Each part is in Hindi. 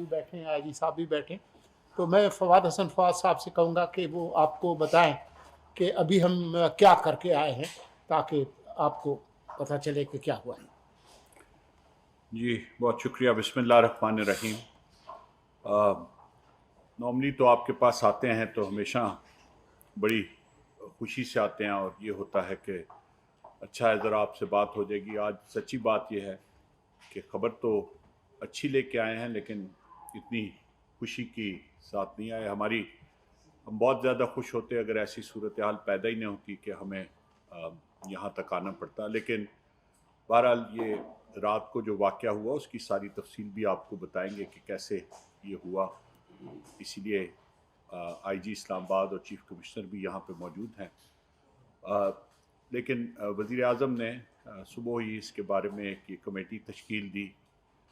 भी बैठे हैं, आईजी साहब भी बैठे हैं, तो मैं फवाद हसन फवाद साहब से कहूँगा कि वो आपको बताएं कि अभी हम क्या करके आए हैं, ताकि आपको पता चले कि क्या हुआ है। जी बहुत शुक्रिया। बिस्मिल्लाहिर्रहमानिर्रहीम। नॉर्मली तो आपके पास आते हैं तो हमेशा बड़ी खुशी से आते हैं और ये होता है कि अच्छा है ज़रा आपसे बात हो जाएगी। आज सच्ची बात यह है कि ख़बर तो अच्छी लेके आए हैं, लेकिन इतनी खुशी की साथ नहीं आए। हम बहुत ज़्यादा खुश होते अगर ऐसी सूरत हाल पैदा ही नहीं होती कि हमें यहाँ तक आना पड़ता। लेकिन बहरहाल ये रात को जो वाक़या हुआ उसकी सारी तफसील भी आपको बताएंगे कि कैसे ये हुआ। इसीलिए आईजी इस्लामाबाद और चीफ कमिश्नर भी यहाँ पे मौजूद हैं। लेकिन वज़ीर आज़म ने सुबह ही इसके बारे में एक ये कमेटी तश्कील दी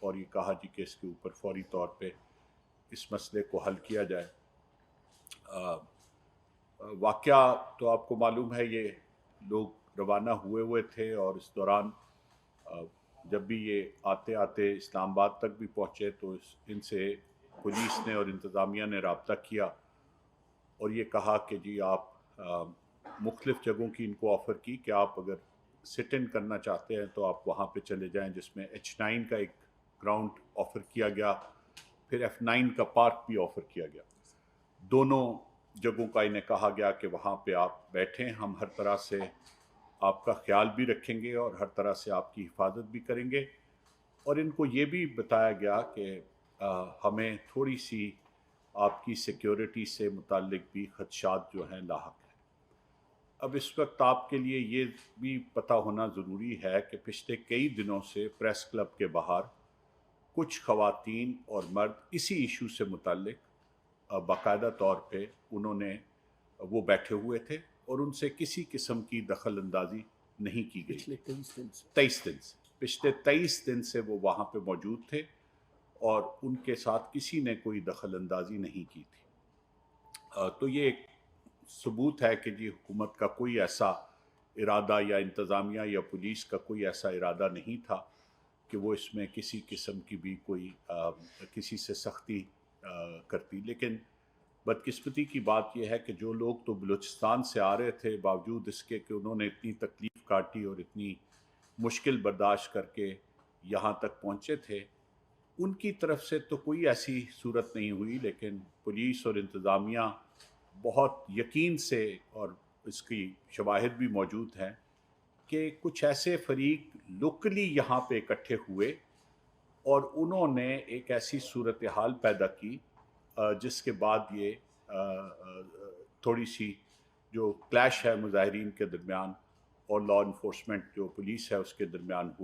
और ये कहा जी कि इसके ऊपर फौरी तौर पे इस मसले को हल किया जाए। वाक़या तो आपको मालूम है, ये लोग रवाना हुए थे और इस दौरान जब भी ये आते आते इस्लामाबाद तक भी पहुँचे तो इनसे पुलिस ने और इंतज़ामिया ने रब्ता किया और ये कहा कि जी आप मुख्तलिफ़ जगहों की इनको ऑफ़र की कि आप अगर सिट इन करना चाहते हैं तो आप वहाँ पे चले जाएं, जिसमें H9 का एक ग्राउंड ऑफ़र किया गया, फिर F9 का पार्क भी ऑफ़र किया गया। दोनों जगहों का इन्हें कहा गया कि वहाँ पे आप बैठें, हम हर तरह से आपका ख्याल भी रखेंगे और हर तरह से आपकी हिफाजत भी करेंगे। और इनको ये भी बताया गया कि हमें थोड़ी सी आपकी सिक्योरिटी से मुताल्लिक भी खदशात जो हैं लाहक हैं। अब इस वक्त आपके लिए ये भी पता होना ज़रूरी है कि पिछले कई दिनों से प्रेस क्लब के बाहर कुछ ख़वातीन और मर्द इसी इशू से मुताल्लिक बाकायदा तौर पे वो बैठे हुए थे और उनसे किसी किस्म की दखल अंदाजी नहीं की गई। पिछले 23 दिन से पिछले 23 दिन से वो वहाँ पे मौजूद थे और उनके साथ किसी ने कोई दखल अंदाजी नहीं की थी। तो ये एक सबूत है कि जी हुकूमत का कोई ऐसा इरादा या इंतज़ामिया या पुलिस का कोई ऐसा इरादा नहीं था कि वो इसमें किसी किस्म की भी कोई किसी से सख्ती करती। लेकिन बदकिस्मती की बात यह है कि जो लोग तो बलूचिस्तान से आ रहे थे, बावजूद इसके कि उन्होंने इतनी तकलीफ़ काटी और इतनी मुश्किल बर्दाश्त करके यहाँ तक पहुँचे थे, उनकी तरफ से तो कोई ऐसी सूरत नहीं हुई। लेकिन पुलिस और इंतज़ामिया बहुत यकीन से, और इसकी शवाहिद भी मौजूद हैं, कि कुछ ऐसे फरीक लोकली यहाँ पे इकट्ठे हुए और उन्होंने एक ऐसी सूरत हाल पैदा की जिसके बाद ये थोड़ी सी जो क्लैश है मुजाहिरीन के दरमियान और लॉ इन्फोर्समेंट जो पुलिस है उसके दरमियान हुआ।